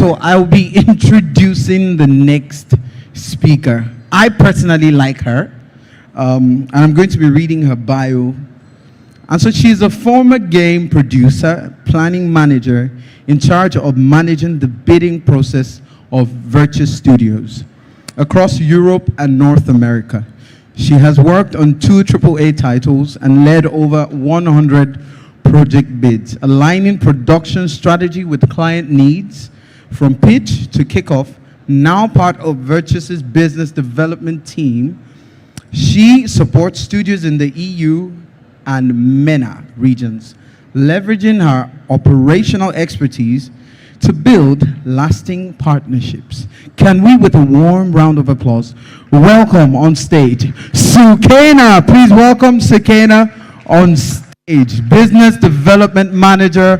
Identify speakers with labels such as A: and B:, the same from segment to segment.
A: so I'll be introducing the next speaker. I personally like her, and I'm going to be reading her bio. And so she's a former game producer, planning manager, in charge of managing the bidding process of Virtuos Studios across Europe and North America. She has worked on 2 AAA titles and led over 100 project bids, aligning production strategy with client needs from pitch to kickoff. Now part of Virtuos' business development team, she supports studios in the EU and MENA regions, leveraging her operational expertise to build lasting partnerships. Can we, with a warm round of applause, welcome on stage Soukayna. Please welcome Soukayna on stage, Business Development Manager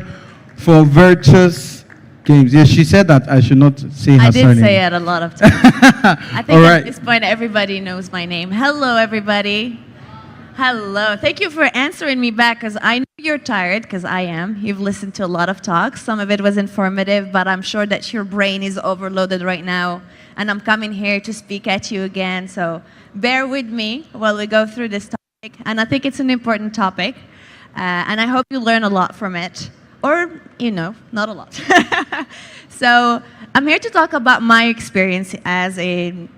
A: for Virtuos Games. Yes, she said that I should not say her surname.
B: I did say it a lot of times. I think
A: right.
B: At this point everybody knows my name. Hello, everybody. Hello. Thank you for answering me back, because I know you're tired, because I am. You've listened to a lot of talks. Some of it was informative, but I'm sure that your brain is overloaded right now. And I'm coming here to speak at you again. So bear with me while we go through this topic. And I think it's an important topic. And I hope you learn a lot from it. Or, not a lot. So I'm here to talk about my experience as a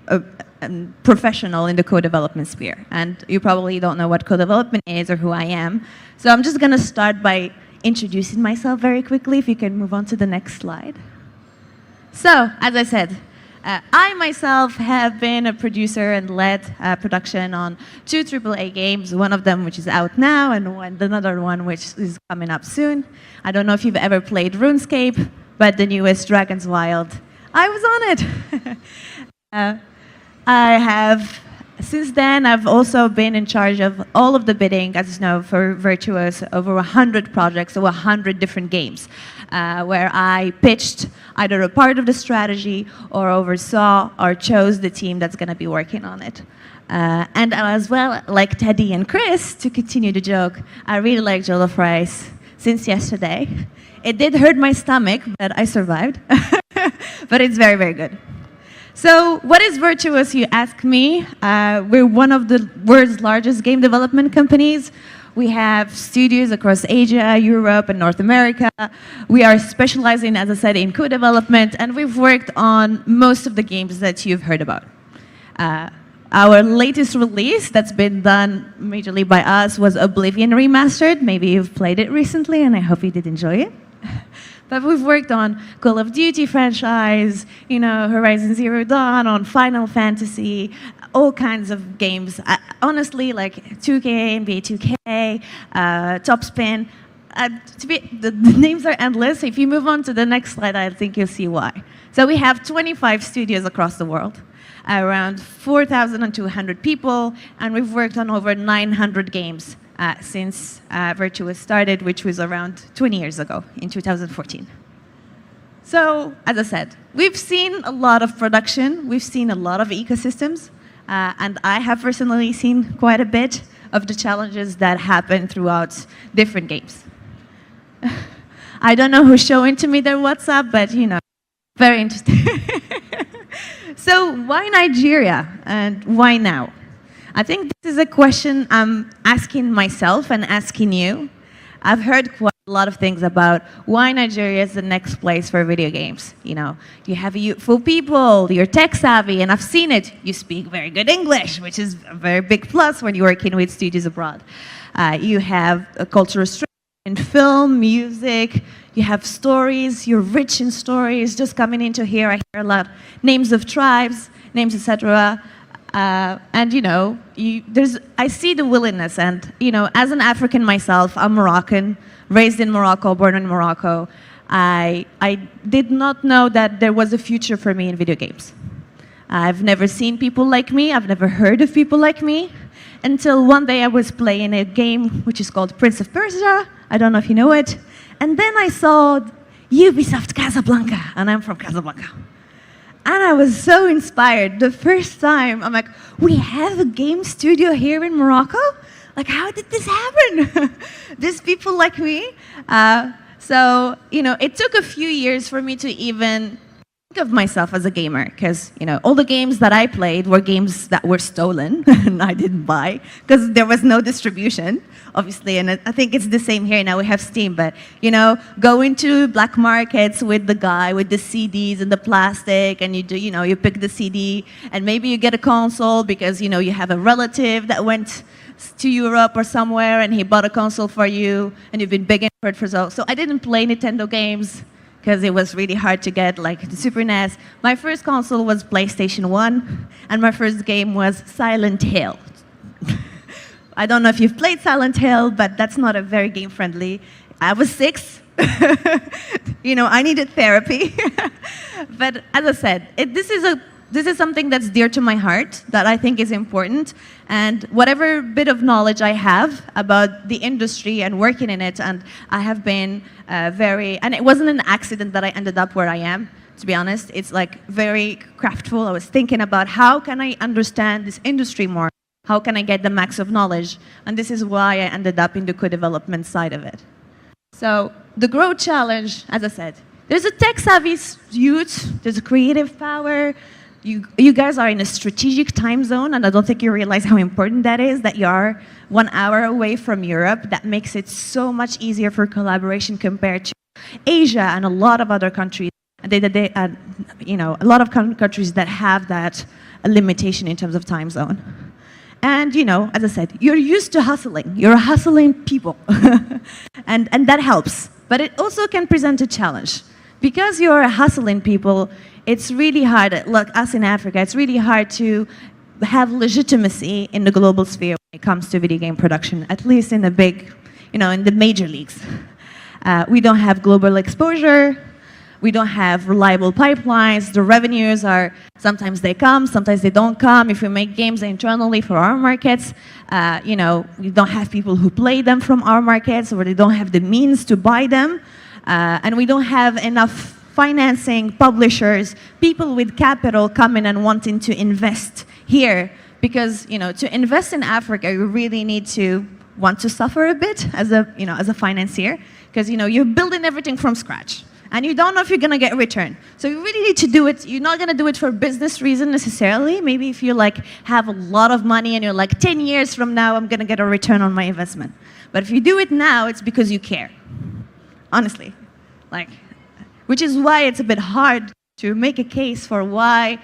B: professional in the co-development sphere. And you probably don't know what co-development is or who I am. So I'm just going to start by introducing myself very quickly, if you can move on to the next slide. So, as I said, I myself have been a producer and led production on 2 AAA games, one of them which is out now and another one which is coming up soon. I don't know if you've ever played RuneScape, but the newest Dragon's Wild, I was on it. Since then, I've also been in charge of all of the bidding, as you know, for Virtuos, over 100 projects, so 100 different games, where I pitched either a part of the strategy or oversaw or chose the team that's going to be working on it. And as well, like Teddy and Chris, to continue the joke, I really like jollof rice since yesterday. It did hurt my stomach, but I survived. But it's very, very good. So what is Virtuos, you ask me? We're one of the world's largest game development companies. We have studios across Asia, Europe, and North America. We are specializing, as I said, in co-development, and we've worked on most of the games that you've heard about. Our latest release that's been done majorly by us was Oblivion Remastered. Maybe you've played it recently, and I hope you did enjoy it. But we've worked on Call of Duty franchise, Horizon Zero Dawn, on Final Fantasy, all kinds of games. Honestly, like 2K, NBA 2K, Topspin. The names are endless. If you move on to the next slide, I think you'll see why. So we have 25 studios across the world, around 4,200 people, and we've worked on over 900 games since Virtuos started, which was around 20 years ago, in 2014. So, as I said, we've seen a lot of production, we've seen a lot of ecosystems, and I have personally seen quite a bit of the challenges that happen throughout different games. I don't know who's showing to me their WhatsApp, but very interesting. So, why Nigeria, and why now? I think this is a question I'm asking myself and asking you. I've heard quite a lot of things about why Nigeria is the next place for video games. You have youthful people, you're tech savvy, and I've seen it. You speak very good English, which is a very big plus when you're working with studios abroad. You have a cultural strength in film, music, you have stories, you're rich in stories. Just coming into here, I hear a lot names of tribes, names, etc. And I see the willingness, and as an African myself, I'm Moroccan, raised in Morocco, born in Morocco. I did not know that there was a future for me in video games. I've never seen people like me, I've never heard of people like me, until one day I was playing a game which is called Prince of Persia. I don't know if you know it. And then I saw Ubisoft Casablanca, and I'm from Casablanca. And I was so inspired. The first time, I'm like, we have a game studio here in Morocco? Like, how did this happen? There's people like me. So, it took a few years for me to even of myself as a gamer because all the games that I played were games that were stolen and I didn't buy because there was no distribution, obviously. And I think it's the same here now. We have Steam, but go into black markets with the guy with the CDs and the plastic, and you pick the CD, and maybe you get a console because you have a relative that went to Europe or somewhere and he bought a console for you, and you've been begging for it for so. I didn't play Nintendo games because it was really hard to get, like the Super NES. My first console was PlayStation 1, and my first game was Silent Hill. I don't know if you've played Silent Hill, but that's not a very game-friendly. I was 6. I needed therapy. But as I said, this is something that's dear to my heart, that I think is important. And whatever bit of knowledge I have about the industry and working in it, and I have been and it wasn't an accident that I ended up where I am, to be honest. It's like very craftful. I was thinking about how can I understand this industry more? How can I get the max of knowledge? And this is why I ended up in the co-development side of it. So the growth challenge, as I said, there's a tech-savvy youth, there's a creative power. You guys are in a strategic time zone, and I don't think you realize how important that is, that you are 1 hour away from Europe. That makes it so much easier for collaboration compared to Asia and a lot of other countries. A lot of countries that have that limitation in terms of time zone. And, as I said, you're used to hustling. You're hustling people. and that helps. But it also can present a challenge. Because you're hustling people, it's really hard, like us in Africa, it's really hard to have legitimacy in the global sphere when it comes to video game production, at least in the big, in the major leagues. We don't have global exposure. We don't have reliable pipelines. The revenues are, sometimes they come, sometimes they don't come. If we make games internally for our markets, we don't have people who play them from our markets, or they don't have the means to buy them. And we don't have enough financing, publishers, people with capital coming and wanting to invest here. Because, to invest in Africa, you really need to want to suffer a bit as a financier. Because, you're building everything from scratch. And you don't know if you're going to get a return. So you really need to do it. You're not going to do it for business reason necessarily. Maybe if you have a lot of money and you're 10 years from now, I'm going to get a return on my investment. But if you do it now, it's because you care. Honestly. Which is why it's a bit hard to make a case for why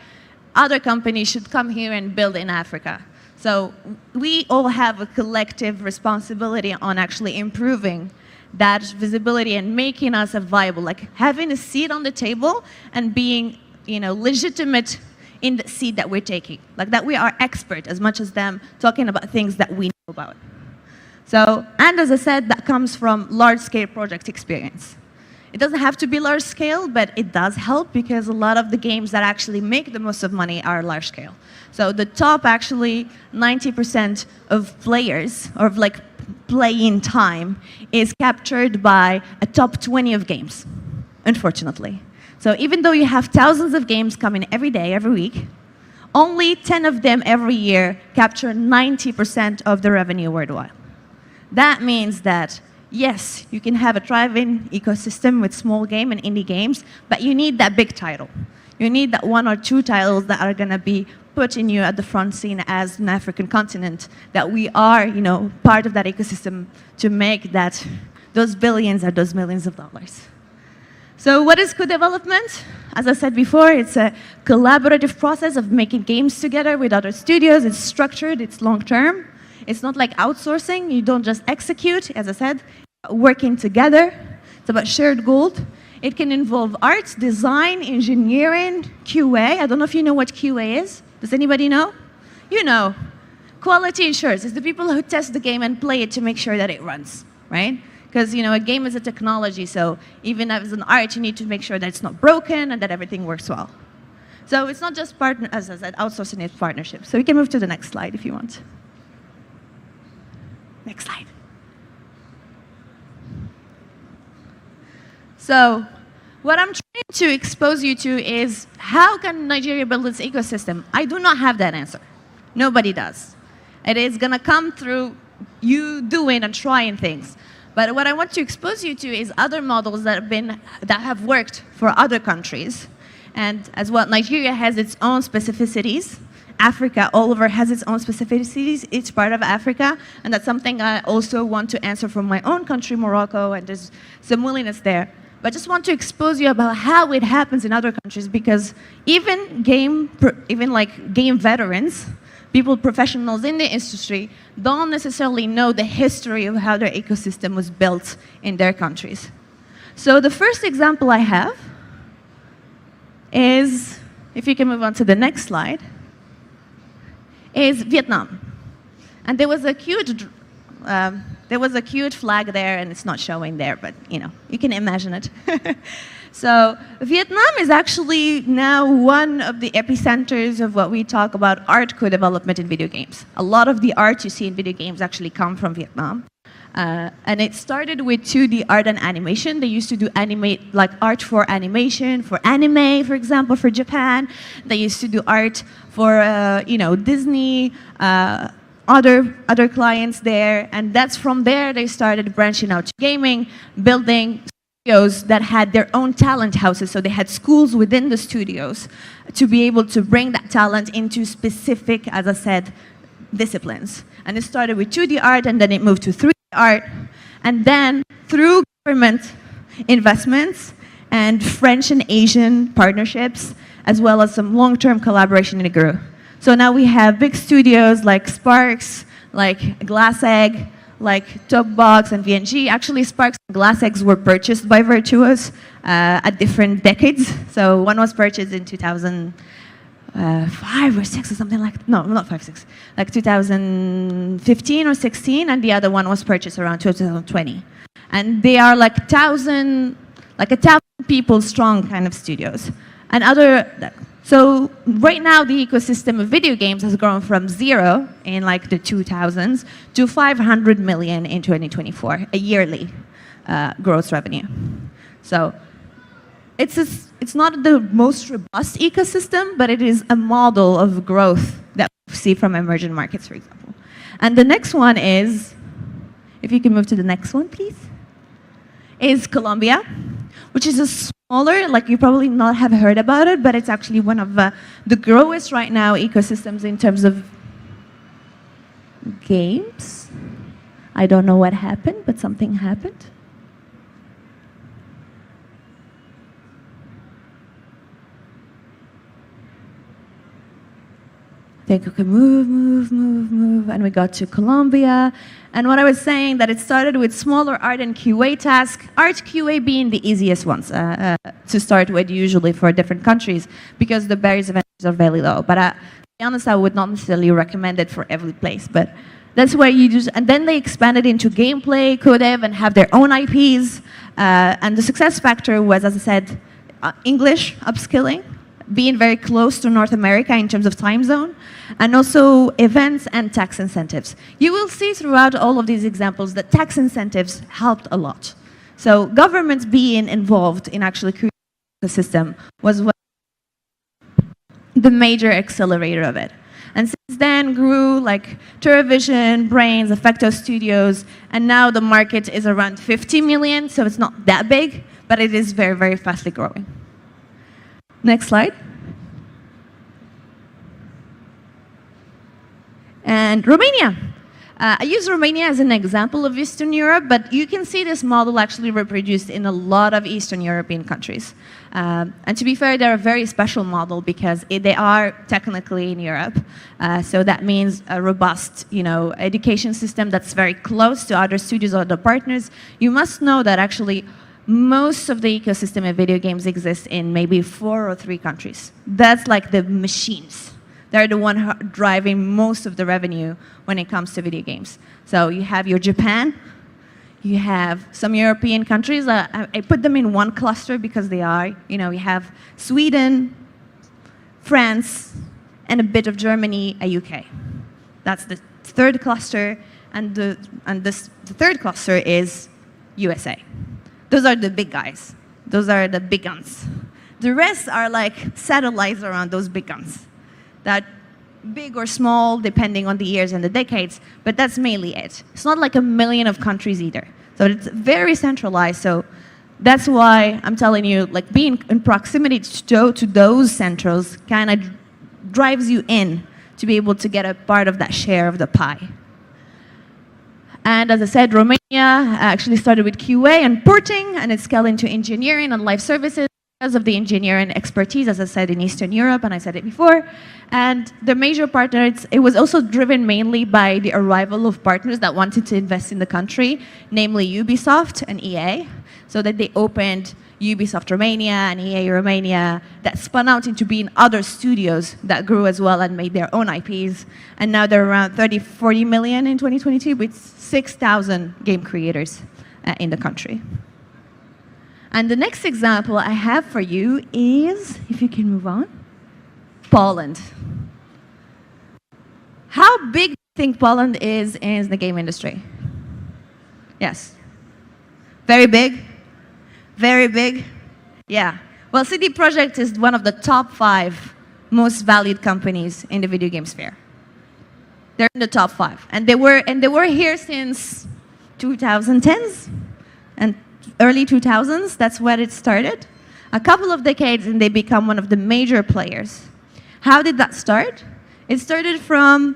B: other companies should come here and build in Africa. So we all have a collective responsibility on actually improving that visibility and making us a viable, having a seat on the table and being, legitimate in the seat that we're taking. That we are expert as much as them, talking about things that we know about. So, and as I said, that comes from large-scale project experience. It doesn't have to be large scale, but it does help because a lot of the games that actually make the most of money are large scale. So the top actually 90% of players, or of play-in time, is captured by a top 20 of games, unfortunately. So even though you have thousands of games coming every day, every week, only 10 of them every year capture 90% of the revenue worldwide. That means that yes, you can have a thriving ecosystem with small game and indie games, but you need that big title. You need that 1 or 2 titles that are going to be putting you at the front scene as an African continent, that we are, part of that ecosystem to make those billions or those millions of dollars. So what is co-development? As I said before, it's a collaborative process of making games together with other studios. It's structured, it's long-term. It's not like outsourcing. You don't just execute, as I said, working together. It's about shared goal. It can involve art, design, engineering, QA. I don't know if you know what QA is. Does anybody know? You know. Quality assurance. It's the people who test the game and play it to make sure that it runs, right? Because, a game is a technology, so even as an art, you need to make sure that it's not broken and that everything works well. So it's not just as I said, outsourcing, it's partnership. So we can move to the next slide if you want. Next slide. So what I'm trying to expose you to is how can Nigeria build its ecosystem? I do not have that answer. Nobody does. It is going to come through you doing and trying things. But what I want to expose you to is other models that have worked for other countries And as well, Nigeria has its own specificities. Africa all over has its own specificities, each part of Africa, and that's something I also want to answer from my own country, Morocco, and there's some willingness there. But I just want to expose you about how it happens in other countries, because even game veterans, people, professionals in the industry, don't necessarily know the history of how their ecosystem was built in their countries. So the first example I have is, if you can move on to the next slide, is Vietnam. And there was a huge flag there, and it's not showing there, but you can imagine it. So Vietnam is actually now one of the epicenters of what we talk about art co-development in video games. A lot of the art you see in video games actually come from Vietnam. And it started with 2D art and animation. They used to do art for animation, for anime, for example, for Japan. They used to do art for Disney, other clients there, and that's from there they started branching out to gaming, building studios that had their own talent houses. So they had schools within the studios to be able to bring that talent into specific, as I said, disciplines. And it started with 2D art, and then it moved to 3D art, and then through government investments and French and Asian partnerships, as well as some long-term collaboration, it grew. So now we have big studios like Sparks, like Glass Egg, like Topbox and VNG. Actually, Sparks and Glass Eggs were purchased by Virtuos at different decades. So one was purchased in 2005 or 6 or something like, no, not 5, 6, like 2015 or 16, and the other one was purchased around 2020. And they are like 1,000 people strong kind of studios. And so right now the ecosystem of video games has grown from 0 in like the 2000s to 500 million in 2024, a yearly gross revenue. So it's not the most robust ecosystem, but it is a model of growth that we see from emerging markets, for example. And the next one is, if you can move to the next one, please, is Colombia, which is a smaller, like you probably not have heard about it, but it's actually one of the growest right now ecosystems in terms of games. I don't know what happened, but something happened. I think we can move, and we got to Colombia. And what I was saying, that it started with smaller art and QA tasks, art QA being the easiest ones to start with usually for different countries, because the barriers of entry are very low. But to be honest, I would not necessarily recommend it for every place. But that's where you just, and then they expanded into gameplay, codev, and have their own IPs. And the success factor was, as I said, English upskilling, being very close to North America in terms of time zone, and also events and tax incentives. You will see throughout all of these examples that tax incentives helped a lot. So governments being involved in actually creating the system was the major accelerator of it. And since then grew like TerraVision, Brains, Effecto Studios, and now the market is around 50 million, so it's not that big, but it is very, very fastly growing. Next slide. And Romania. I use Romania as an example of Eastern Europe, but you can see this model actually reproduced in a lot of Eastern European countries. And to be fair, they're a very special model because they are technically in Europe. So that means a robust, education system that's very close to other studios or other partners. You must know that actually most of the ecosystem of video games exists in maybe 4 or 3 countries. That's like the machines. They're the one driving most of the revenue when it comes to video games. So you have your Japan, you have some European countries. I put them in one cluster because they are, you have Sweden, France, and a bit of Germany, a UK. That's the third cluster, and the third cluster is USA. Those are the big guys. Those are the big guns. The rest are like satellites around those big guns. That big or small, depending on the years and the decades, but that's mainly it. It's not like a million of countries either. So it's very centralized. So That's why I'm telling you, like being in proximity to those centers kind of drives you in to be able to get a part of that share of the pie. And as I said, Romania actually started with QA and porting, and it scaled into engineering and live services because of the engineering expertise, as I said, in Eastern Europe, and I said it before. And the major partner, it was also driven mainly by the arrival of partners that wanted to invest in the country, namely Ubisoft and EA, so that they opened Ubisoft Romania and EA Romania, that spun out into being other studios that grew as well and made their own IPs. And now they're around 40 million in 2022 with 6,000 game creators in the country. And the next example I have for you is, if you can move on, Poland. How big do you think Poland is in the game industry? Yes. Very big? Very big? Yeah. Well, CD Projekt is one of the top 5 most valued companies in the video game sphere. They're in the top 5. And they were here since 2010s and early 2000s. That's when it started. A couple of decades and they become one of the major players. How did that start? It started from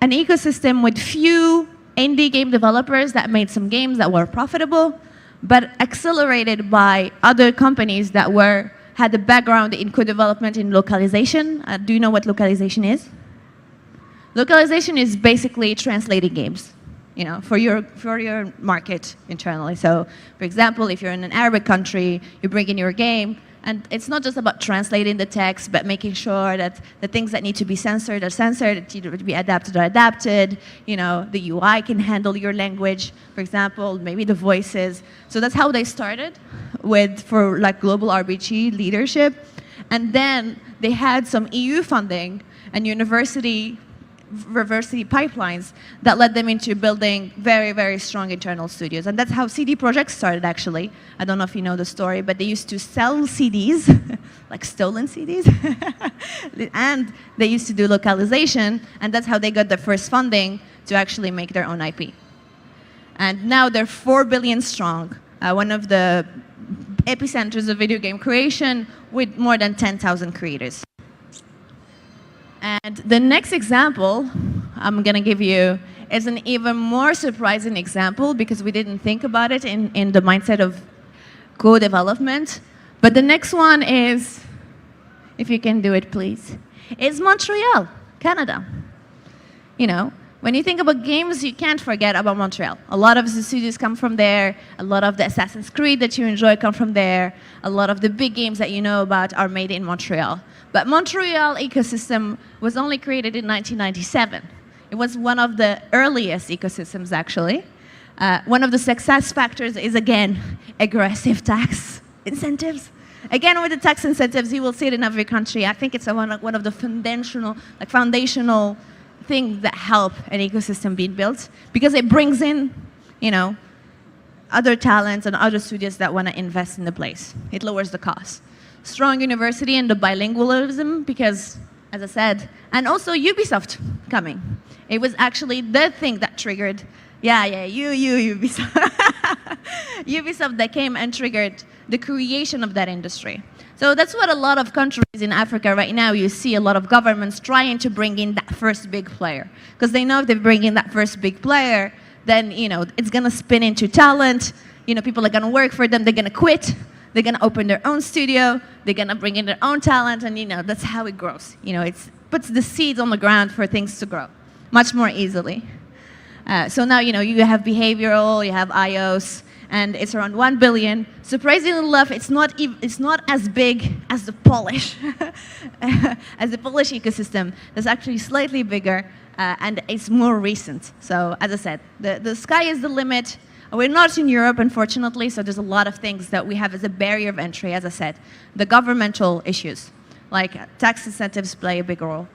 B: an ecosystem with few indie game developers that made some games that were profitable, but accelerated by other companies that had a background in co-development in localization. Do you know what localization is? Localization is basically translating games, for your market internally. So, for example, if you're in an Arabic country, you bring in your game, and it's not just about translating the text, but making sure that the things that need to be censored are censored, that need to be adapted are adapted. The UI can handle your language, for example, maybe the voices. So that's how they started for like global RPG leadership. And then they had some EU funding and university pipelines that led them into building very, very strong internal studios. And that's how CD Projekt started, actually. I don't know if you know the story, but they used to sell CDs, like stolen CDs, and they used to do localization, and that's how they got their first funding to actually make their own IP. And now they're 4 billion strong, one of the epicenters of video game creation with more than 10,000 creators. And the next example I'm going to give you is an even more surprising example because we didn't think about it in the mindset of co-development. But the next one is, if you can do it, please, is Montreal, Canada. When you think about games, you can't forget about Montreal. A lot of the studios come from there. A lot of the Assassin's Creed that you enjoy come from there. A lot of the big games that you know about are made in Montreal. But Montreal ecosystem was only created in 1997. It was one of the earliest ecosystems, actually. One of the success factors is, again, aggressive tax incentives. Again, with the tax incentives, you will see it in every country. I think it's one of the foundational things that help an ecosystem being built because it brings in, other talents and other studios that want to invest in the place. It lowers the cost. Strong university and the bilingualism because, as I said, and also Ubisoft coming. It was actually the thing that triggered, Ubisoft. Ubisoft that came and triggered the creation of that industry. So that's what a lot of countries in Africa right now, you see a lot of governments trying to bring in that first big player. Because they know if they bring in that first big player, then it's going to spin into talent. People are going to work for them, they're going to quit. They're going to open their own studio. They're going to bring in their own talent, and that's how it grows. It puts the seeds on the ground for things to grow much more easily. So now you have behavioral, you have iOS, and it's around 1 billion. Surprisingly enough, it's not as big as the Polish ecosystem. It's actually slightly bigger, and it's more recent. So as I said, the sky is the limit. We're not in Europe, unfortunately, so there's a lot of things that we have as a barrier of entry, as I said. The governmental issues, like tax incentives play a big role.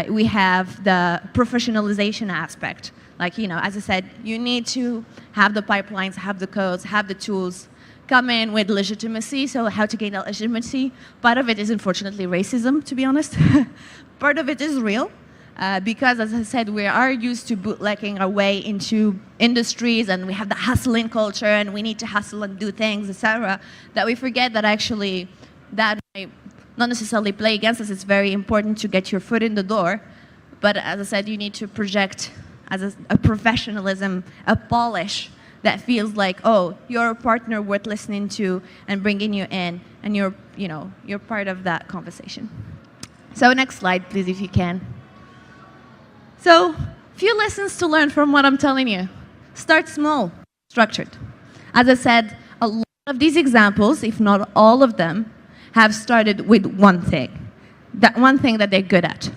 B: We have the professionalization aspect. Like, as I said, you need to have the pipelines, have the codes, have the tools, come in with legitimacy. So how to gain that legitimacy? Part of it is, unfortunately, racism, to be honest. Part of it is real. because, as I said, we are used to bootlegging our way into industries, and we have the hustling culture, and we need to hustle and do things, etc., that we forget that actually that might not necessarily play against us. It's very important to get your foot in the door, but as I said, you need to project as a professionalism, a polish that feels like, oh, you're a partner worth listening to and bringing you in, and you're part of that conversation. So next slide, please, if you can. So, few lessons to learn from what I'm telling you. Start small, structured. As I said, a lot of these examples, if not all of them, have started with one thing. That one thing that they're good at.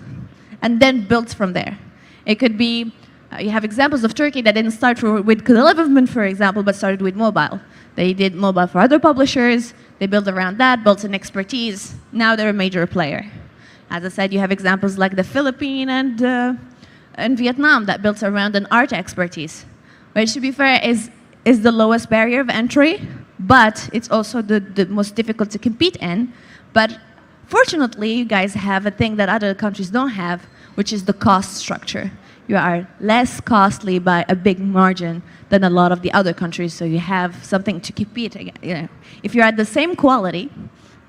B: And then built from there. It could be, you have examples of Turkey that didn't start with development, for example, but started with mobile. They did mobile for other publishers. They built around that, built an expertise. Now they're a major player. As I said, you have examples like the Philippines and Vietnam that built around an art expertise, which, to be fair, is the lowest barrier of entry, but it's also the most difficult to compete in. But fortunately, you guys have a thing that other countries don't have, which is the cost structure. You are less costly by a big margin than a lot of the other countries, so you have something to compete against. If you're at the same quality,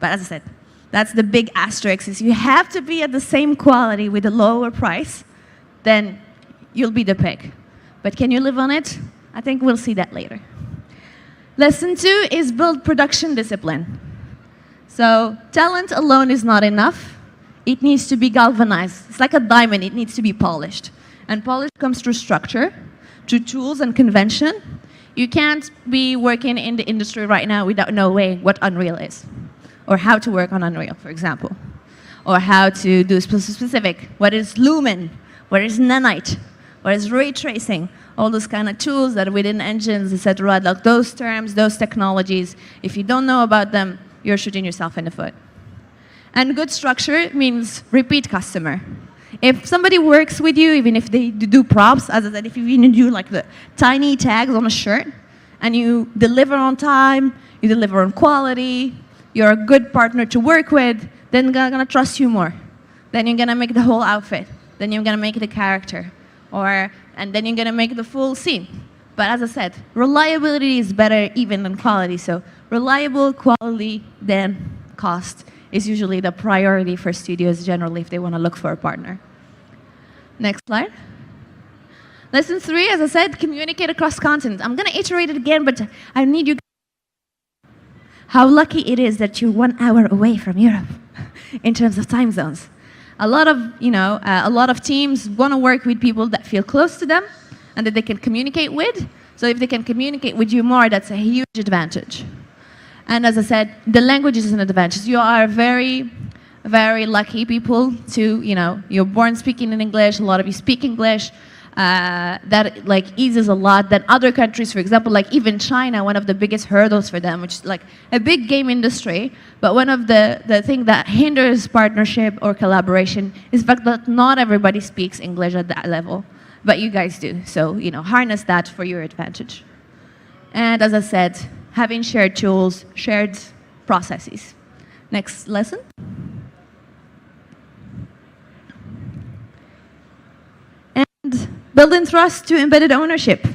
B: but as I said, that's the big asterisk, is you have to be at the same quality with a lower price, then you'll be the pick. But can you live on it? I think we'll see that later. Lesson 2 is build production discipline. So talent alone is not enough. It needs to be galvanized. It's like a diamond, it needs to be polished. And polish comes through structure, through tools and convention. You can't be working in the industry right now without knowing what Unreal is, or how to work on Unreal, for example, or how to do specific, what is Lumen, what is nanite, what is ray tracing, all those kind of tools that are within engines, etc. Like those terms, those technologies, if you don't know about them, you're shooting yourself in the foot. And good structure means repeat customer. If somebody works with you, even if they do props, as I said, if you even do like the tiny tags on a shirt, and you deliver on time, you deliver on quality, you're a good partner to work with, then they're gonna trust you more. Then you're gonna make the whole outfit. Then you're gonna make the character. And then you're gonna make the full scene. But as I said, reliability is better even than quality. So reliable, quality, then cost is usually the priority for studios generally if they wanna look for a partner. Next slide. Lesson 3, as I said, communicate across content. I'm gonna iterate it again, but I need you. How lucky it is that you're 1 hour away from Europe in terms of time zones. A lot of teams want to work with people that feel close to them and that they can communicate with. So if they can communicate with you more, that's a huge advantage. And as I said, the language is an advantage. You are very, very lucky people to, you're born speaking in English, a lot of you speak English. That like eases a lot than other countries, for example, like even China, one of the biggest hurdles for them, which is like a big game industry, but one of the thing that hinders partnership or collaboration is the fact that not everybody speaks English at that level, but you guys do. So, harness that for your advantage. And as I said, having shared tools, shared processes. Next lesson. Building trust to embedded ownership.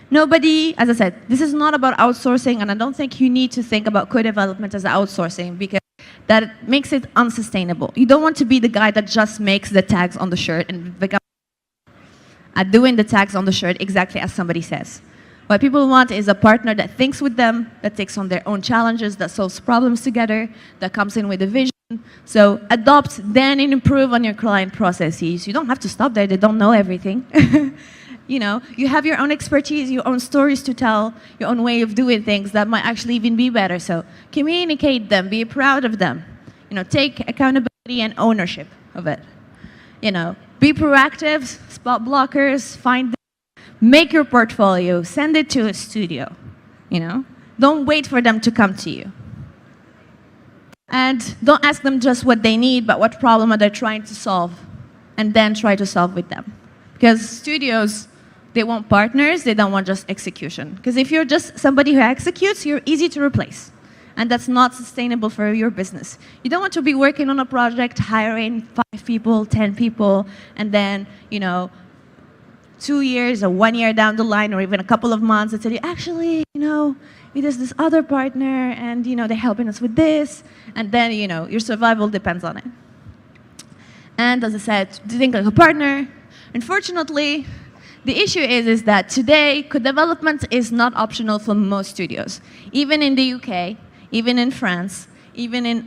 B: Nobody, as I said, this is not about outsourcing, and I don't think you need to think about co-development as outsourcing because that makes it unsustainable. You don't want to be the guy that just makes the tags on the shirt and become at doing the tags on the shirt exactly as somebody says. What people want is a partner that thinks with them, that takes on their own challenges, that solves problems together, that comes in with a vision. So adopt, then improve on your client processes. You don't have to stop there. They don't know everything. You have your own expertise, your own stories to tell, your own way of doing things that might actually even be better. So communicate them, be proud of them. Take accountability and ownership of it. Be proactive, spot blockers, find them, make your portfolio, send it to a studio. Don't wait for them to come to you. And don't ask them just what they need, but what problem are they trying to solve, and then try to solve with them. Because studios, they want partners, they don't want just execution. Because if you're just somebody who executes, you're easy to replace. And that's not sustainable for your business. You don't want to be working on a project, hiring 5 people, 10 people, and then, 2 years or 1 year down the line, or even a couple of months, they tell you, actually, there's this other partner, and, they're helping us with this, and then, your survival depends on it. And as I said, to think like a partner, unfortunately, the issue is that today, code development is not optional for most studios. Even in the UK, even in France, even in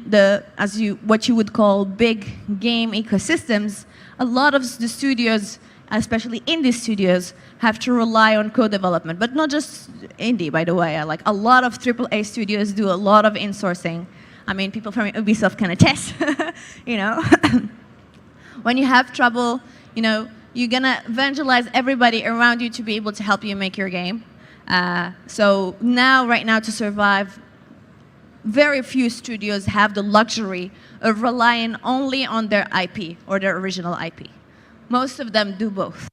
B: what you would call big game ecosystems, a lot of the studios, especially indie studios, have to rely on code development. But not just indie, by the way. Like a lot of AAA studios do a lot of insourcing. I mean, people from Ubisoft can attest, When you have trouble, you're gonna evangelize everybody around you to be able to help you make your game. So right now, to survive, very few studios have the luxury of relying only on their IP or their original IP. Most of them do both.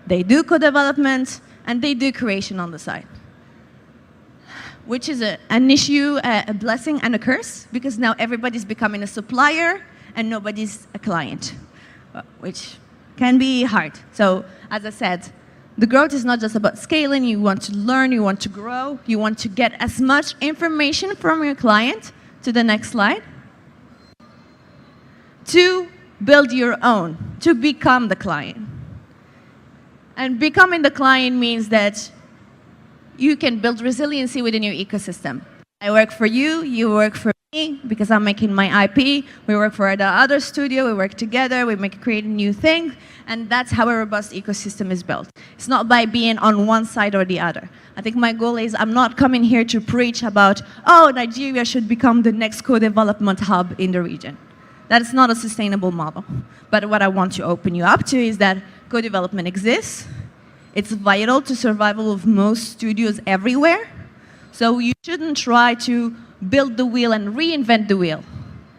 B: They do co-development and they do creation on the side, which is an issue, a blessing and a curse, because now everybody's becoming a supplier and nobody's a client, which can be hard. So, as I said, the growth is not just about scaling. You want to learn, you want to grow, you want to get as much information from your client, to the next slide, to build your own, to become the client. And becoming the client means that you can build resiliency within your ecosystem. I work for you, you work for me, because I'm making my IP. We work for the other studio, we work together, we create a new thing, and that's how a robust ecosystem is built. It's not by being on one side or the other. I think my goal is I'm not coming here to preach about, Nigeria should become the next co-development hub in the region. That's not a sustainable model. But what I want to open you up to is that co-development exists. It's vital to survival of most studios everywhere. So you shouldn't try to build the wheel and reinvent the wheel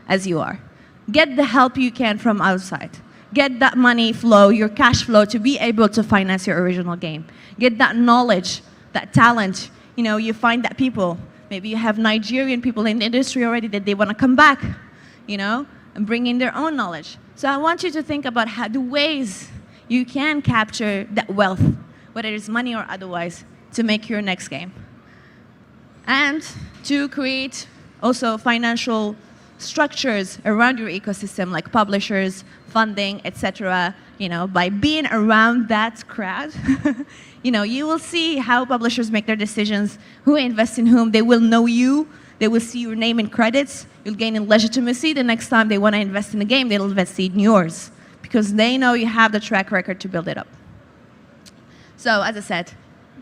B: as you are. Get the help you can from outside. Get that money flow, your cash flow, to be able to finance your original game. Get that knowledge, that talent. You find that people, maybe you have Nigerian people in the industry already that they want to come back, and bring in their own knowledge. So I want you to think about the ways you can capture that wealth, whether it's money or otherwise, to make your next game. And to create also financial structures around your ecosystem, like publishers, funding, etc. By being around that crowd, you will see how publishers make their decisions, who invests in whom. They will know you. They will see your name in credits. You'll gain in legitimacy. The next time they want to invest in a game, they'll invest in yours, because they know you have the track record to build it up. So, as I said,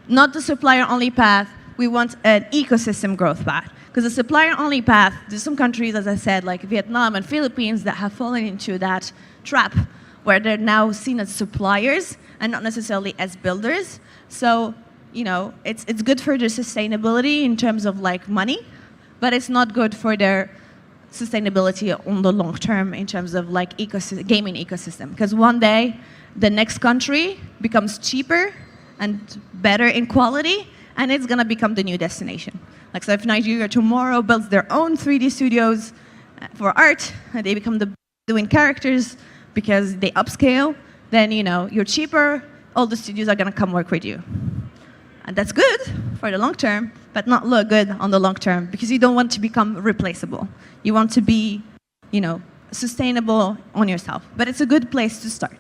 B: not the supplier-only path. We want an ecosystem growth path. Because the supplier-only path, there's some countries, as I said, like Vietnam and Philippines, that have fallen into that trap, where they're now seen as suppliers and not necessarily as builders. So, it's good for their sustainability in terms of money, but it's not good for their sustainability on the long term in terms of gaming ecosystem. Because one day, the next country becomes cheaper and better in quality, and it's going to become the new destination. So if Nigeria tomorrow builds their own 3D studios for art, and they become doing characters because they upscale, then you're cheaper, all the studios are going to come work with you. And that's good for the long term, but not look good on the long term, because you don't want to become replaceable. You want to be, sustainable on yourself. But it's a good place to start.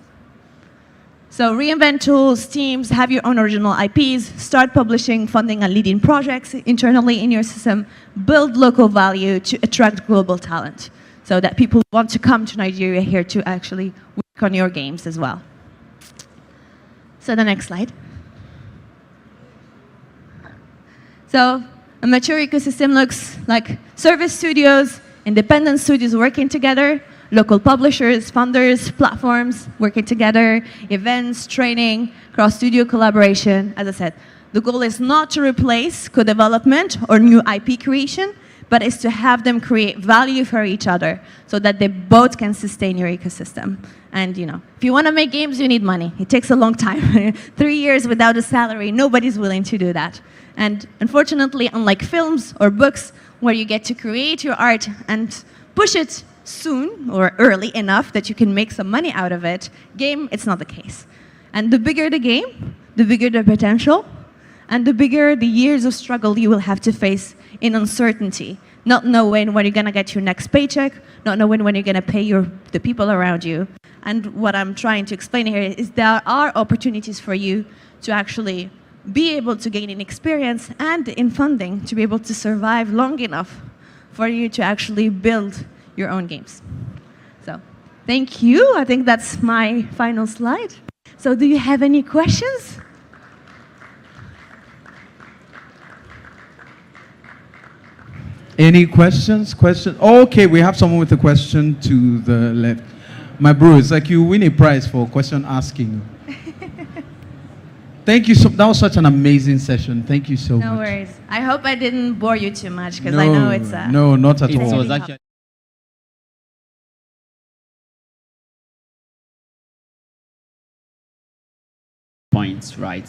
B: So reinvent tools, teams, have your own original IPs, start publishing, funding, and leading projects internally in your system, build local value to attract global talent, so that people want to come to Nigeria here to actually work on your games as well. So the next slide. So a mature ecosystem looks like service studios, independent studios working together, local publishers, funders, platforms working together, events, training, cross-studio collaboration. As I said, the goal is not to replace co-development or new IP creation, but it's to have them create value for each other so that they both can sustain your ecosystem. And if you want to make games, you need money. It takes a long time. 3 years without a salary, nobody's willing to do that. And unfortunately, unlike films or books, where you get to create your art and push it soon or early enough that you can make some money out of it, game, it's not the case. And the bigger the game, the bigger the potential, and the bigger the years of struggle you will have to face in uncertainty, not knowing when you're going to get your next paycheck, not knowing when you're going to pay the people around you. And what I'm trying to explain here is there are opportunities for you to actually be able to gain in experience and in funding to be able to survive long enough for you to actually build your own games. So thank you. I think that's my final slide. So do you have any questions?
A: Any questions? Okay, we have someone with a question to the left. My bro, it's like you win a prize for question asking. Thank you. That was such an amazing session. Thank you so much.
B: No worries. I hope I didn't bore you too much because I know it's
A: no, not at all.
C: It was actually points, right?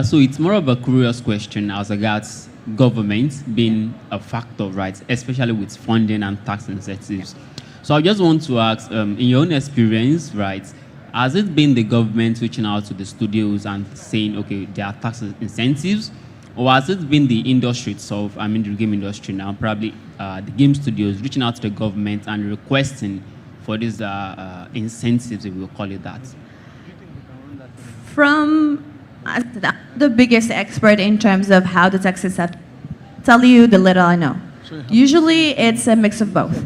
C: So it's more of a curious question as regards government being a factor, right? Especially with funding and tax incentives. So I just want to ask, in your own experience, right, has it been the government reaching out to the studios and saying, okay, there are tax incentives, or has it been the industry itself, I mean the game industry now, probably the game studios reaching out to the government and requesting for these incentives, if we'll call it that?
B: From the biggest expert in terms of how the taxes have, tell you the little I know. Usually it's a mix of both.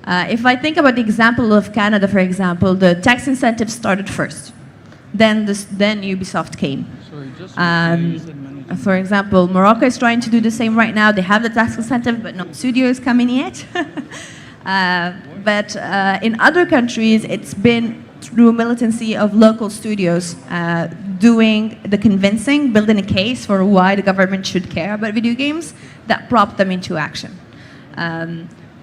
B: If I think about the example of Canada, for example, the tax incentives started first. Then Ubisoft came. For example, Morocco is trying to do the same right now. They have the tax incentive, but no studio is coming yet. But in other countries, it's been through militancy of local studios doing the convincing, building a case for why the government should care about video games that prompt them into action.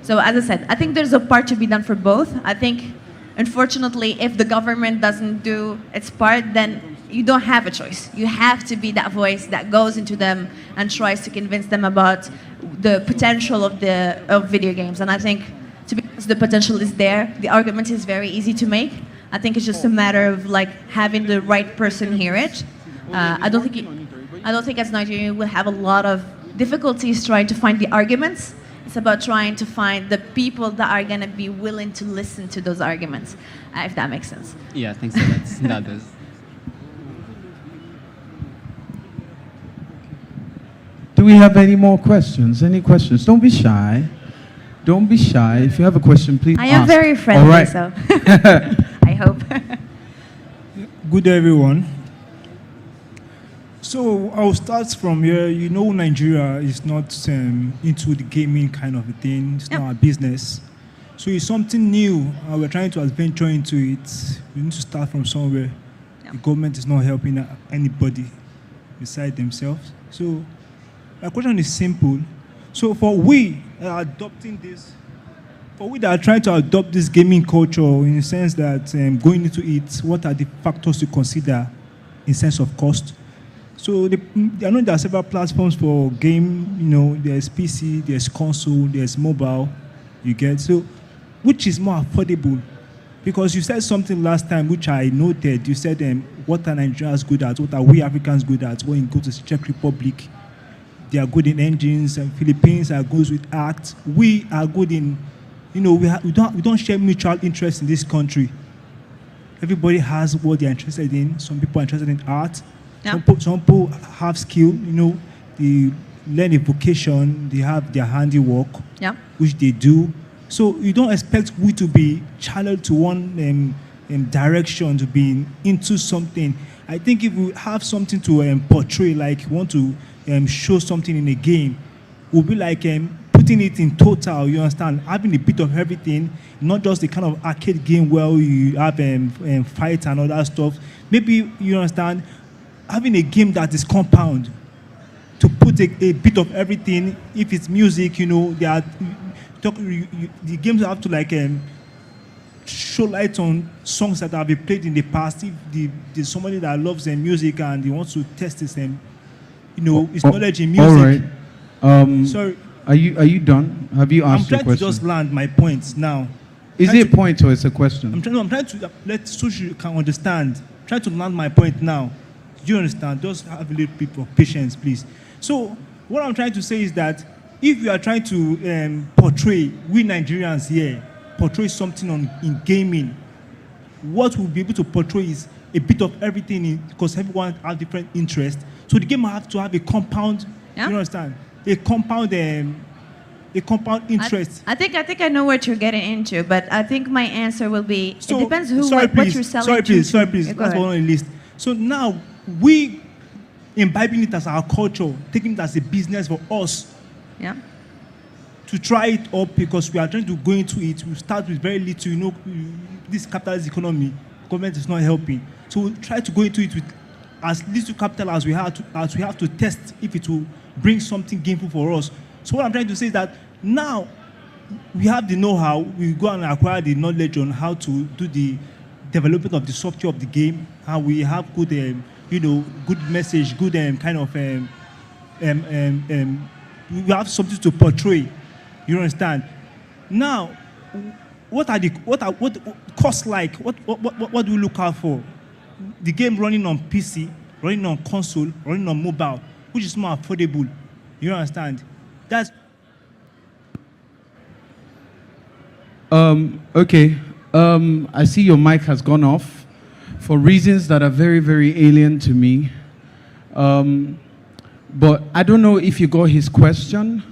B: So as I said, I think there's a part to be done for both. I think, unfortunately, if the government doesn't do its part, then you don't have a choice. You have to be that voice that goes into them and tries to convince them about the potential of video games. And I think, to be honest, the potential is there. The argument is very easy to make. I think it's just a matter of having the right person hear it. I don't think as Nigeria we'll have a lot of difficulties trying to find the arguments. It's about trying to find the people that are going to be willing to listen to those arguments, if that makes sense.
C: Yeah, thanks so much. That does.
A: Do we have any more questions? Any questions? Don't be shy. Don't be shy. If you have a question, please ask.
B: I am very friendly,
A: all right.
B: So I hope.
D: Good day, everyone. So I'll start from here. You know, Nigeria is not into the gaming kind of a thing. It's not a business. So it's something new. We're trying to venture into it. We need to start from somewhere. The government is not helping anybody beside themselves. So my question is simple. So for we that are adopting this, for we that are trying to adopt this gaming culture in the sense that going into it, what are the factors to consider in sense of cost? So I know there are several platforms for game, there's PC, there's console, there's mobile, you get. So which is more affordable? Because you said something last time which I noted. You said what are Nigerians good at? What are we Africans good at? When you go to Czech Republic, they are good in engines, and Philippines are good with art. We are good in, we don't share mutual interest in this country. Everybody has what they're interested in. Some people are interested in art. Yeah. Some people have skill, they learn a vocation, they have their handiwork, which they do. So you don't expect we to be channeled to one direction, to be into something. I think if we have something to portray, like want to show something in a game, we'll be like putting it in total, you understand? Having a bit of everything, not just the kind of arcade game where you have fight and all that stuff. Maybe, you understand, having a game that is compound, to put put a bit of everything. If it's music, the games have to like show light on songs that have been played in the past. If there's somebody that loves music and he wants to test his his knowledge in music.
A: All right.
D: Sorry.
A: Are you done? Have you asked your
D: I'm trying to
A: question?
D: just land my points now.
A: Is it a point or it's a question?
D: I'm trying to let Sushi can understand. I'm trying to land my point now. Do you understand? Just have a little bit of patience, please. So what I'm trying to say is that if you are trying to portray, we Nigerians here, portray something in gaming, what we'll be able to portray is a bit of everything because everyone has different interests. So the game have to have a compound,
B: Yeah.
D: you understand? A compound interest.
B: I think I know what you're getting into, but I think my answer will be,
D: So,
B: it depends
D: sorry,
B: what you're selling
D: sorry, please.
B: Yeah,
D: That's
B: go ahead.
D: one on the list. So now we imbibing it as our culture, taking it as a business for us
B: Yeah.
D: to try it up because we are trying to go into it. We start with very little, this capitalist economy, government is not helping. So we try to go into it with as little capital as we have to test if it will bring something gainful for us. So what I'm trying to say is that now we have the know-how, we go and acquire the knowledge on how to do the development of the software of the game, how we have good, good message, good kind of, we have something to portray. You understand? Now, what cost like? What do we look out for? The game running on PC, running on console, running on mobile, which is more affordable. You understand? That's
A: Okay. I see your mic has gone off for reasons that are very, very alien to me. But I don't know if you got his question.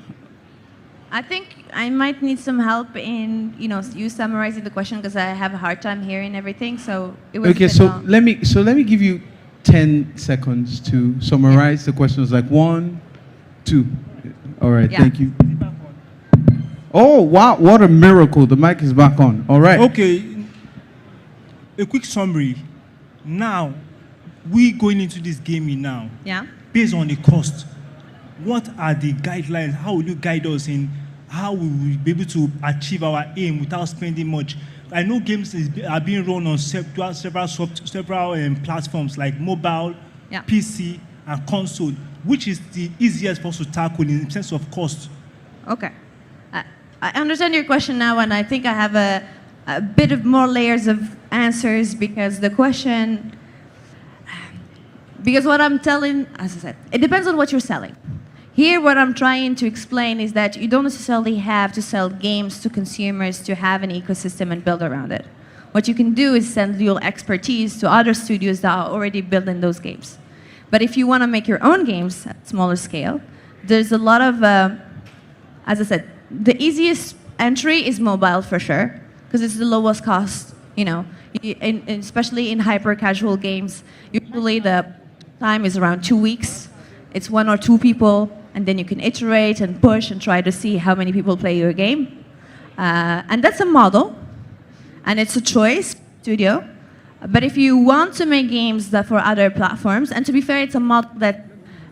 B: I think I might need some help in, you summarizing the question because I have a hard time hearing everything. So it was a
A: Okay,
B: bit
A: so
B: long.
A: let me give you 10 seconds to summarize the questions, like 1, 2. All right,
B: Yeah.
A: thank you. Oh, wow, what a miracle. The mic is back on. All right.
D: okay. A quick summary. Now, we going into this gaming now.
B: Yeah.
D: Based on the cost, what are the guidelines? How will you guide us in how we will be able to achieve our aim without spending much? I know games are being run on several platforms like mobile,
B: Yeah.
D: PC, and console. Which is the easiest for us to tackle in terms of cost?
B: Okay. I understand your question now, and I think I have a bit of more layers of answers because the question, because what I'm telling, as I said, it depends on what you're selling. Here, what I'm trying to explain is that you don't necessarily have to sell games to consumers to have an ecosystem and build around it. What you can do is send your expertise to other studios that are already building those games. But if you want to make your own games at smaller scale, there's a lot of, as I said, the easiest entry is mobile for sure, because it's the lowest cost, especially in hyper-casual games. Usually the time is around 2 weeks. It's 1 or 2 people, and then you can iterate and push and try to see how many people play your game. And that's a model, and it's a choice, studio. But if you want to make games that for other platforms, and to be fair, it's a model that's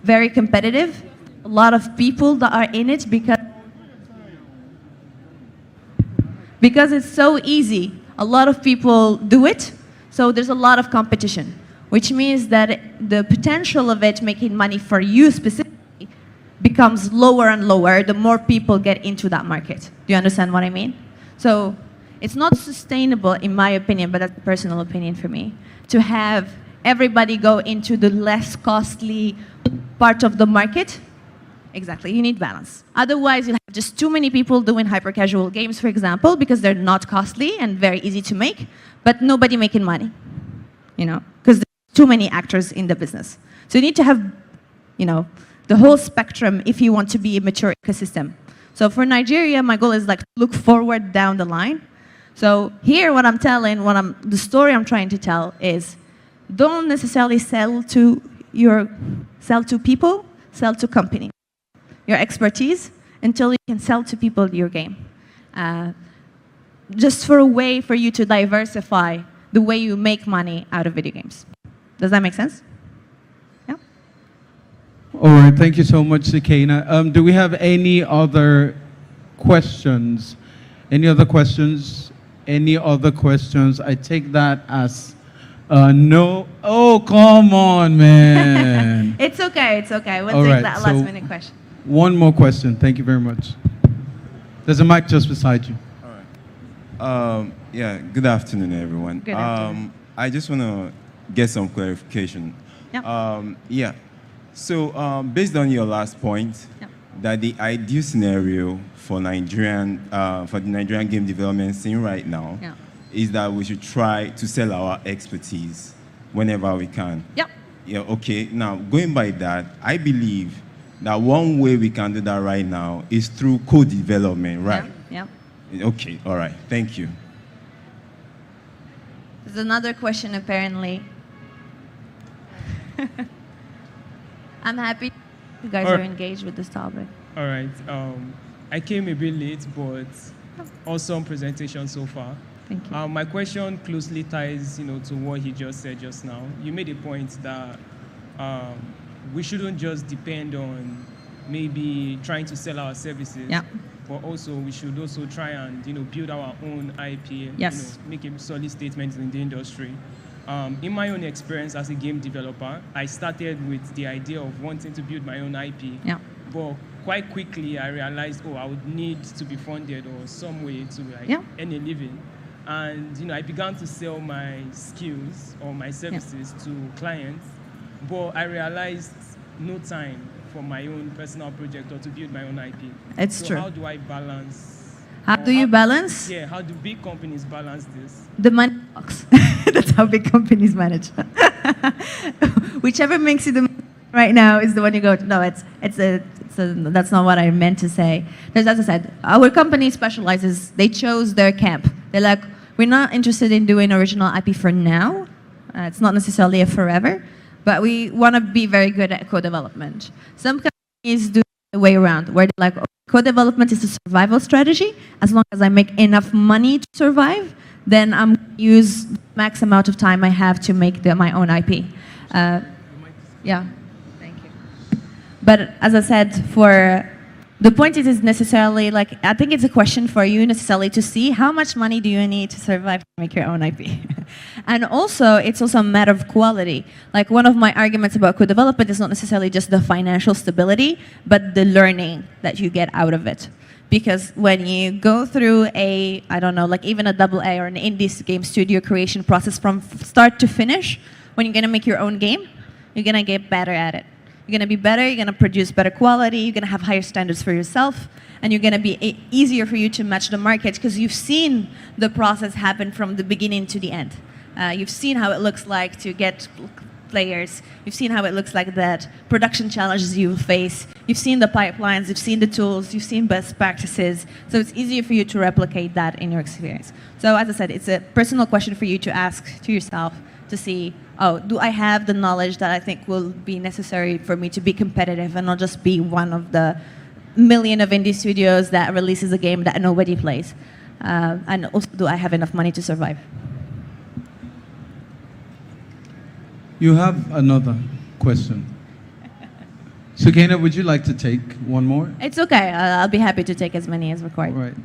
B: very competitive. A lot of people that are in it because it's so easy. A lot of people do it, so there's a lot of competition, which means that the potential of it making money for you specifically becomes lower and lower the more people get into that market. Do you understand what I mean? So it's not sustainable, in my opinion, but that's a personal opinion for me, to have everybody go into the less costly part of the market. Exactly, you need balance. Otherwise, you'll have just too many people doing hyper-casual games, for example, because they're not costly and very easy to make, but nobody making money, because there's too many actors in the business. So you need to have, the whole spectrum if you want to be a mature ecosystem. So for Nigeria, my goal is like look forward down the line. So here, the story I'm trying to tell is, don't necessarily sell to people, sell to companies. Your expertise until you can sell to people your game. Just for a way for you to diversify the way you make money out of video games. Does that make sense? Yeah?
A: All right, thank you so much, Soukayna. Do we have any other questions? Any other questions? Any other questions? I take that as no. Oh, come on, man.
B: It's okay, it's okay. We'll
A: All
B: take
A: right,
B: that
A: so-
B: last minute question.
A: One more question. Thank you very much. There's a mic just beside you.
E: Yeah, good afternoon, everyone.
B: Good afternoon.
E: I just want to get some clarification.
B: Yep.
E: Yeah. So, based on your last point,
B: Yep.
E: that the ideal scenario for for the Nigerian game development scene right now
B: Yeah.
E: is that we should try to sell our expertise whenever we can.
B: Yep.
E: Yeah, okay. Now, going by that, I believe that one way we can do that right now is through code development, right?
B: Yep.
E: Okay, all right. Thank you.
B: There's another question apparently. I'm happy you guys are engaged with this topic.
F: All right. I came a bit late, but awesome presentation so far.
B: Thank you.
F: My question closely ties, to what he just said just now. You made a point that we shouldn't just depend on maybe trying to sell our services,
B: Yeah.
F: but also we should also try and build our own IP.
B: Yes.
F: Make a solid statement in the industry. In my own experience as a game developer, I started with the idea of wanting to build my own IP.
B: Yeah.
F: But quite quickly, I realized, I would need to be funded or some way to
B: Yeah.
F: earn a living. And I began to sell my skills or my services to clients. But I realized no time for my own personal project or to build my own IP.
B: It's
F: so
B: true.
F: how do I balance?
B: How do you balance?
F: Yeah, how do big companies balance this?
B: The money box. That's how big companies manage. Whichever makes you the money right now is the one you go to. No, that's not what I meant to say. Because as I said, our company specializes, they chose their camp. They're like, we're not interested in doing original IP for now. It's not necessarily a forever, but we want to be very good at co-development. Some companies do the way around, where they're like, co-development is a survival strategy. As long as I make enough money to survive, then I'm going to use the max amount of time I have to make my own IP. Yeah, thank you. But as I said, the point is necessarily, I think it's a question for you necessarily to see how much money do you need to survive to make your own IP. And also, it's also a matter of quality. Like one of my arguments about co-development is not necessarily just the financial stability, but the learning that you get out of it. Because when you go through even a AA or an indie game studio creation process from start to finish, when you're gonna make your own game, you're gonna get better at it. You're gonna be better, you're gonna produce better quality, you're gonna have higher standards for yourself, and you're gonna be easier for you to match the market because you've seen the process happen from the beginning to the end. You've seen how it looks like to get players. You've seen how it looks like that production challenges you face. You've seen the pipelines, you've seen the tools, you've seen best practices. So it's easier for you to replicate that in your experience. So as I said, it's a personal question for you to ask to yourself to see, do I have the knowledge that I think will be necessary for me to be competitive and not just be one of the million of indie studios that releases a game that nobody plays? And also, do I have enough money to survive?
A: You have another question. Soukayna, would you like to take one more?
B: It's okay. I'll be happy to take as many as required.
A: All right.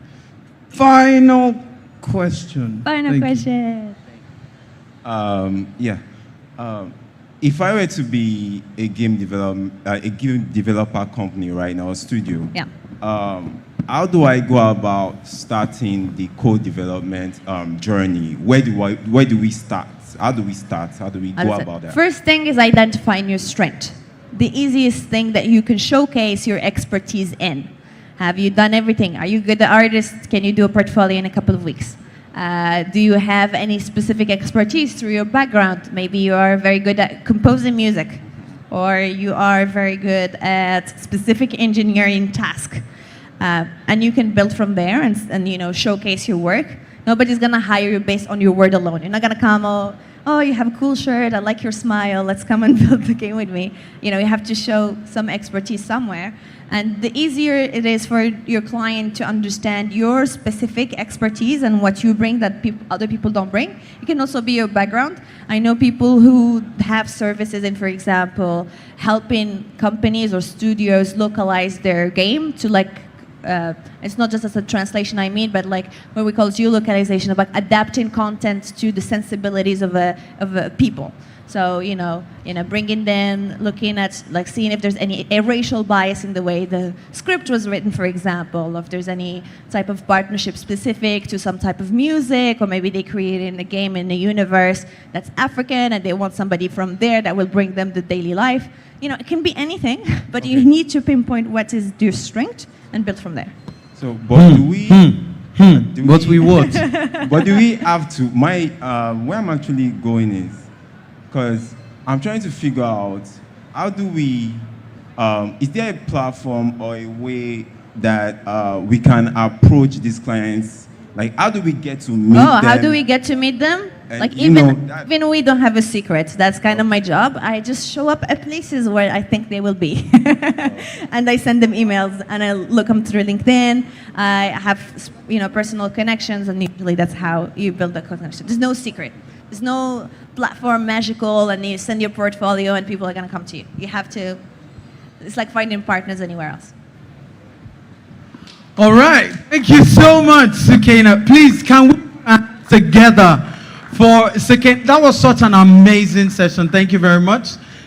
A: Final question.
B: Final
A: Thank you.
B: question.
E: If I were to be a game developer company right now, a studio,
B: Yeah.
E: how do I go about starting the code development journey? Where do we start? How do we start? How do we go about that?
B: First thing is identifying your strength. The easiest thing that you can showcase your expertise in. Have you done everything? Are you a good artist? Can you do a portfolio in a couple of weeks? Do you have any specific expertise through your background? Maybe you are very good at composing music, or you are very good at specific engineering task. And you can build from there and showcase your work. Nobody's gonna hire you based on your word alone. You're not gonna come, oh, you have a cool shirt, I like your smile, let's come and build the game with me. You have to show some expertise somewhere. And the easier it is for your client to understand your specific expertise and what you bring that other people don't bring, it can also be your background. I know people who have services in, for example, helping companies or studios localize their game to it's not just as a translation I mean, but like what we call geolocalization, about adapting content to the sensibilities of a people. So bringing them, looking at seeing if there's any racial bias in the way the script was written, for example, or if there's any type of partnership specific to some type of music, or maybe they created a game in a universe that's African and they want somebody from there that will bring them the daily life. It can be anything, but you need to pinpoint what is your strength and build from there.
E: So, but do we?
A: But we what?
E: But do we have to? Where I'm actually going is, because I'm trying to figure out how do we? Is there a platform or a way that we can approach these clients? Like, how do we get to meet them?
B: How do we get to meet them?
E: And
B: Even we don't have a secret. That's kind of my job. I just show up at places where I think they will be. And I send them emails and I look them through LinkedIn. I have, personal connections, and usually that's how you build a connection. There's no secret. There's no platform magical and you send your portfolio and people are going to come to you. You have to, it's like finding partners anywhere else.
A: All right. Thank you so much, Soukayna. Please, can we together for Soukayna? That was such an amazing session. Thank you very much.